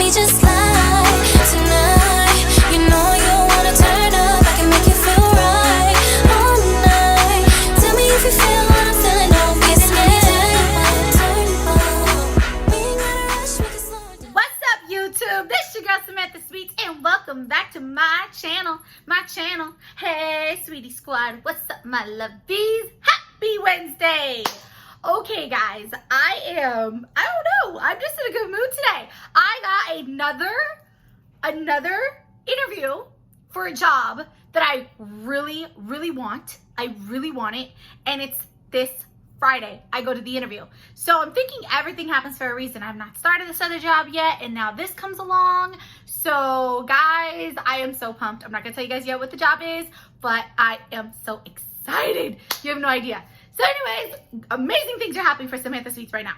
we just like tonight. You know you wanna turn up, I can make you feel right all night. Tell me if you feel what I'm feeling, don't be scared. Turn up. We ain't gotta rush, we can slow it down. What's up, YouTube? This your girl Samantha Sweets, and welcome back to my channel. Hey, sweetie squad, what's up, my lovies? Happy Wednesday. Okay, guys, I'm just in a good mood today. I got another interview for a job that I really want. I really want it, and it's this Friday. I go to the interview. So I'm thinking everything happens for a reason. I've not started this other job yet, and now this comes along. So guys, I am so pumped. I'm not gonna tell you guys yet what the job is, but I am so excited. You have no idea. So anyways, amazing things are happening for Samantha Sweets right now.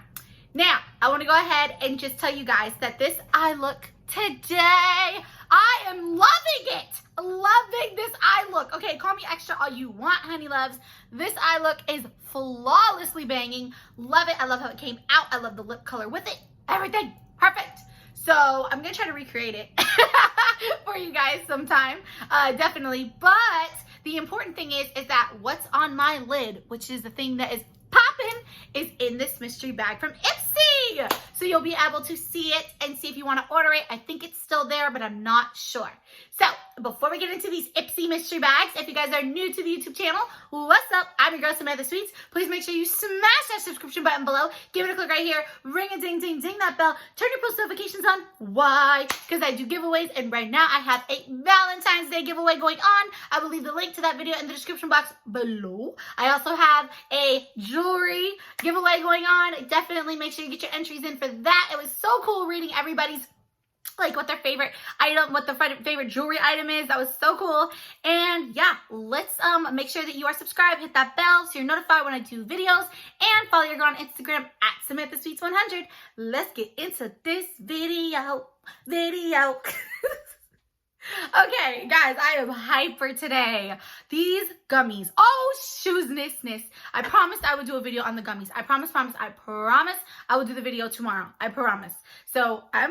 Now, I want to go ahead and just tell you guys that this eye look today, I am loving it. Loving this eye look. Okay, call me extra all you want, honey loves. This eye look is flawlessly banging. Love it. I love how it came out. I love the lip color with it. Everything. Perfect. So I'm going to try to recreate it for you guys sometime. Definitely. But the important thing is that what's on my lid, which is the thing that is popping, is in this mystery bag from Ipsy. So you'll be able to see it and see if you want to order it. I think it's still there, but I'm not sure. So before we get into these Ipsy mystery bags, if you guys are new to the YouTube channel, what's up? I'm your girl Samantha Sweets. Please make sure you smash that subscription button below. Give it a click right here. Ring a ding ding ding that bell. Turn your post notifications on. Why? Because I do giveaways, and right now I have a Valentine's Day giveaway going on. I will leave the link to that video in the description box below. I also have a jewelry giveaway going on. Definitely make sure you get your entries in for that. It was so cool reading everybody's what their favorite item, what their favorite jewelry item is. That was so cool. And yeah, let's make sure that you are subscribed, hit that bell so you're notified when I do videos, and follow your girl on Instagram at SamanthaSweets100. Let's get into this video. Okay, guys, I am hyped for today. These gummies. Oh, shoesness. I promised I would do a video on the gummies. I promise I will do the video tomorrow. I promise. So I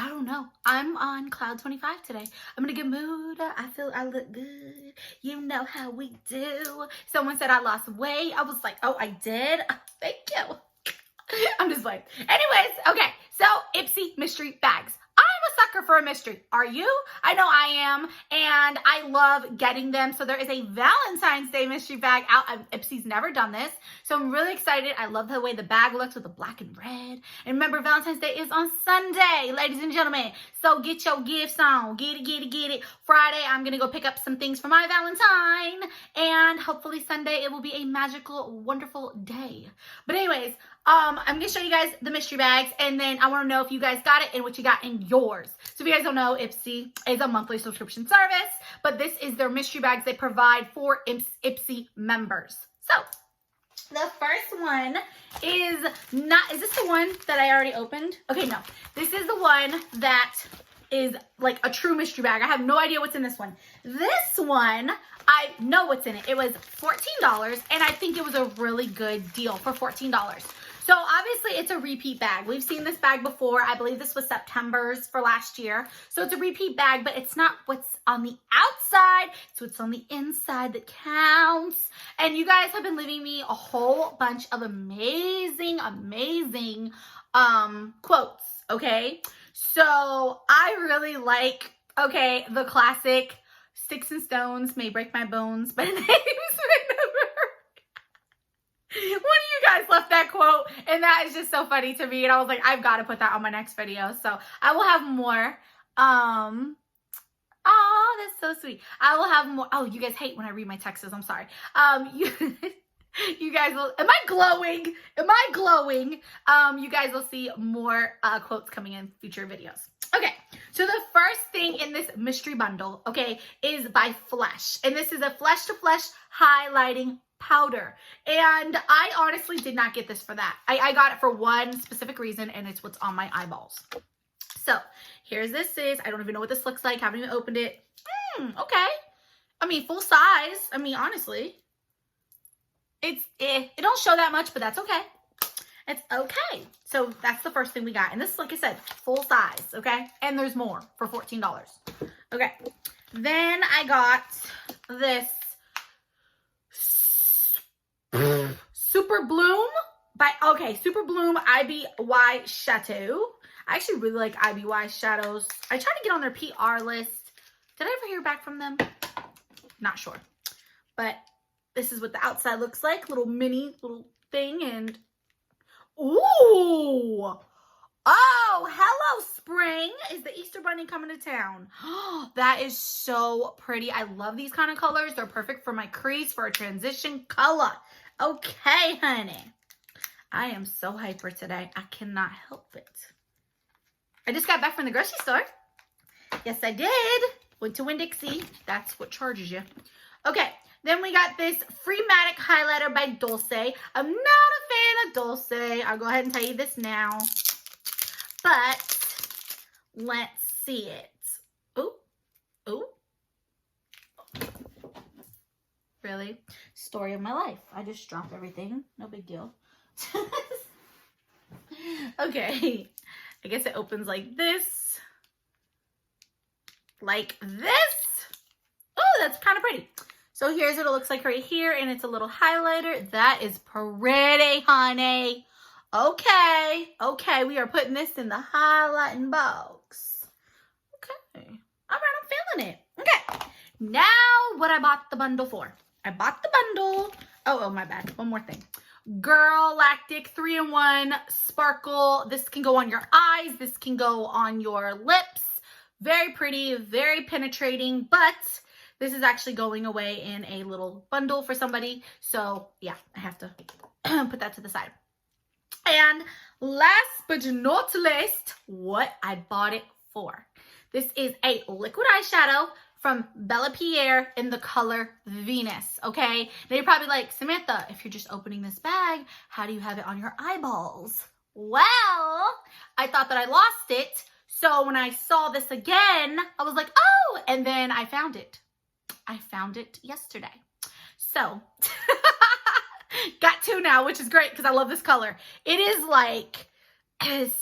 don't know. I'm on cloud 25 today. I'm in a good mood. I feel I look good. You know how we do. Someone said I lost weight. I was like, oh, I did? Oh, thank you. I'm just like, anyways, okay. So Ipsy mystery bags. I'm a sucker for a mystery. Are you? I know I am, and I love getting them. So there is a Valentine's Day mystery bag out. Ipsy's never done this, so I'm really excited. I love the way the bag looks with the black and red. And remember, Valentine's Day is on Sunday, ladies and gentlemen. So get your gifts on. Get it. Friday, I'm going to go pick up some things for my Valentine, and hopefully Sunday, it will be a magical, wonderful day. But anyways, I'm going to show you guys the mystery bags, and then I want to know if you guys got it and what you got in yours. So if you guys don't know, Ipsy is a monthly subscription service, but this is their mystery bags they provide for Ipsy members. So the first one is this the one that I already opened? Okay, no. This is the one that is like a true mystery bag. I have no idea what's in this one. This one, I know what's in it. It was $14, and I think it was a really good deal for $14. So obviously it's a repeat bag. We've seen this bag before. I believe this was September's for last year. So it's a repeat bag, but it's not what's on the outside. It's what's on the inside that counts. And you guys have been leaving me a whole bunch of amazing quotes, okay? So I really like, okay, the classic, sticks and stones may break my bones, but names may never. One of you guys left that quote, and that is just so funny to me, and I was like, I've got to put that on my next video. So I will have more. Oh, that's so sweet. I will have more. Oh, you guys hate when I read my texts. I'm sorry. You guys will, am I glowing? You guys will see more quotes coming in future videos. Okay, so the first thing in this mystery bundle, okay, is by Flesh. And this is a Flesh to Flesh highlighting powder. And I honestly did not get this for that. I got it for one specific reason, and it's what's on my eyeballs. So here's this is. I don't even know what this looks like. Haven't even opened it. Okay. I mean, full size. I mean, honestly. It don't show that much, but that's okay. It's okay. So that's the first thing we got. And this is, like I said, full size, okay? And there's more for $14. Okay. Then I got this Super Bloom Super Bloom IBY Shadow. I actually really like IBY shadows. I tried to get on their PR list. Did I ever hear back from them? Not sure. But this is what the outside looks like. Little thing and ooh! Oh, hello, spring. Is the Easter Bunny coming to town? That is so pretty. I love these kind of colors. They're perfect for my crease, for a transition color. Okay, honey. I am so hyper today. I cannot help it. I just got back from the grocery store. Yes, I did. Went to Winn-Dixie. That's what charges you. Okay. Then we got this Freematic highlighter by Dolce. I'm not a fan of Dolce. I'll go ahead and tell you this now. But let's see it. Ooh. Ooh. Really? Story of my life. I just dropped everything. No big deal. Okay. I guess it opens like this. Like this. Oh, that's kind of pretty. So here's what it looks like right here, and it's a little highlighter. That is pretty, honey. Okay. Okay, we are putting this in the highlighting box. Okay. All right, I'm feeling it. Okay. Now, what I bought the bundle for. I bought the bundle. Oh, my bad. One more thing. Girl Lactic 3-in-1 Sparkle. This can go on your eyes. This can go on your lips. Very pretty, very penetrating, but this is actually going away in a little bundle for somebody. So, yeah, I have to put that to the side. And last but not least, what I bought it for. This is a liquid eyeshadow from Bellapierre in the color Venus, okay? Now you're probably like, Samantha, if you're just opening this bag, how do you have it on your eyeballs? Well, I thought that I lost it. So when I saw this again, I was like, oh, and then I found it. I found it yesterday. So, got two now, which is great because I love this color. It is like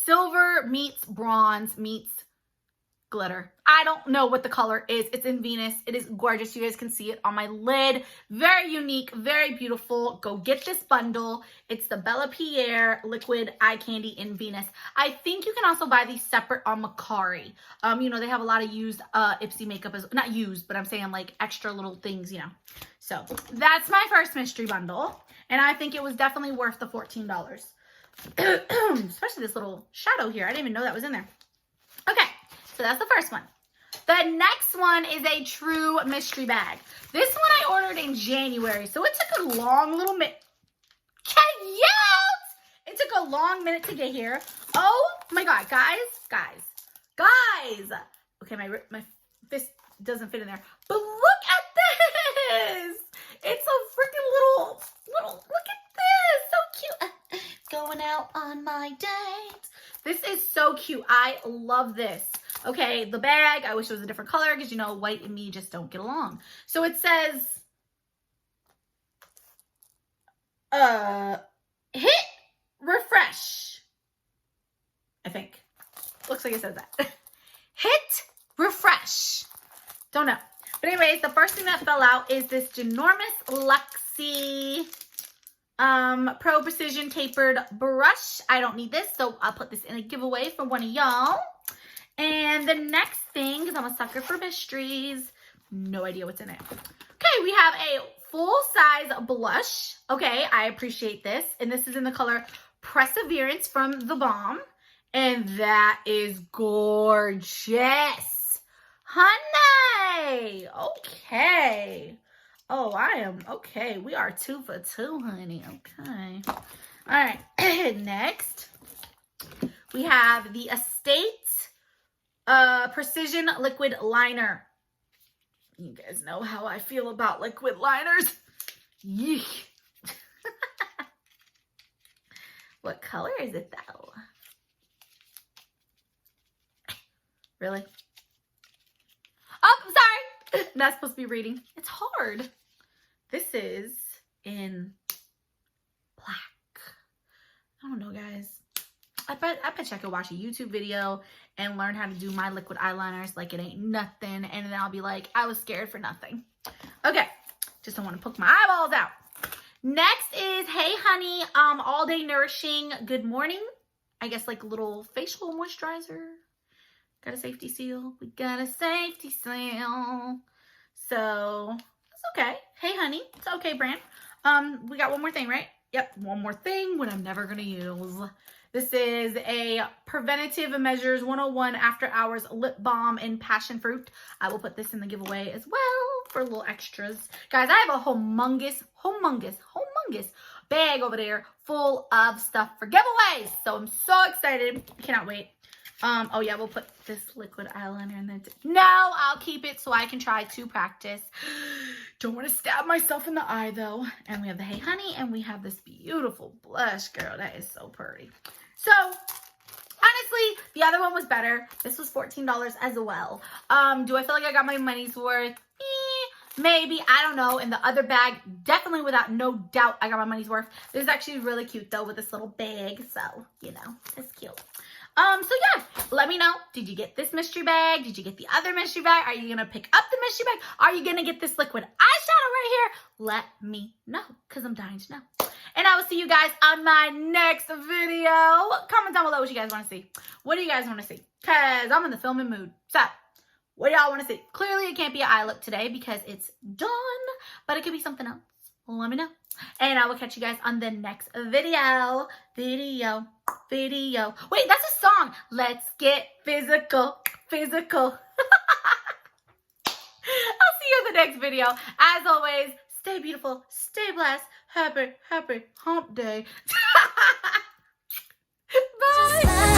silver meets bronze meets glitter. I don't know what the color is. It's in Venus. It is gorgeous. You guys can see it on my lid. Very unique, very beautiful. Go get this bundle. It's the Bellapierre Liquid Eye Candy in Venus. I think you can also buy these separate on Macari. You know, they have a lot of used Ipsy makeup, not used, but I'm saying like extra little things, you know. So that's my first mystery bundle. And I think it was definitely worth the $14. Especially this little shadow here. I didn't even know that was in there. Okay. So that's the first one. The next one is a true mystery bag. This one I ordered in January, so it took a long little minute. It took a long minute to get here. Oh my God, guys. Okay, my fist doesn't fit in there, but look at this. It's a freaking little, look at this. So cute. Going out on my date. This is so cute. I love this. Okay, the bag, I wish it was a different color because, you know, white and me just don't get along. So it says, hit refresh. I think. Looks like it says that. Hit refresh. Don't know. But anyways, the first thing that fell out is this ginormous Luxie Pro Precision Tapered brush. I don't need this, so I'll put this in a giveaway for one of y'all. And the next thing, because I'm a sucker for mysteries, no idea what's in it. Okay, we have a full-size blush. Okay, I appreciate this. And this is in the color Perseverance from The Balm. And that is gorgeous. Honey! Okay. Oh, I am, okay. We are 2 for 2, honey. Okay. All right. Next, we have the Estate Precision Liquid Liner. You guys know how I feel about liquid liners. Yeek. What color is it though? Really? Oh, sorry. Not supposed to be reading. It's hard. This is in black. I don't know, guys. I bet you I could watch a YouTube video and learn how to do my liquid eyeliners like it ain't nothing. And then I'll be like, I was scared for nothing. Okay. Just don't want to poke my eyeballs out. Next is Hey Honey, All Day Nourishing Good Morning. I guess like a little facial moisturizer. Got a safety seal. We got a safety seal. So, it's okay. Hey Honey. It's okay, brand. We got one more thing, right? Yep, one more thing, what I'm never going to use. This is a Preventative Measures 101 After Hours Lip Balm in Passion Fruit. I will put this in the giveaway as well for little extras. Guys, I have a humongous bag over there full of stuff for giveaways. So I'm so excited. I cannot wait. Oh yeah, we'll put this liquid eyeliner in there. No, I'll keep it so I can try to practice. Don't want to stab myself in the eye though. And we have the Hey Honey, and we have this beautiful blush, girl. That is so pretty. So, honestly, the other one was better. This was $14 as well. Do I feel like I got my money's worth? Maybe, I don't know. In the other bag, definitely without no doubt, I got my money's worth. This is actually really cute though with this little bag. So, you know, it's cute. So yeah, let me know. Did you get this mystery bag? Did you get the other mystery bag? Are you going to pick up the mystery bag? Are you going to get this liquid eyeshadow right here? Let me know, because I'm dying to know. And I will see you guys on my next video. Comment down below what you guys want to see. What do you guys want to see? Because I'm in the filming mood. So, what do y'all want to see? Clearly, it can't be an eye look today because it's done. But it could be something else. Let me know. And I will catch you guys on the next video. Wait, that's a song. Let's get physical. I'll see you in the next video. As always, stay beautiful, stay blessed. Happy hump day. Bye.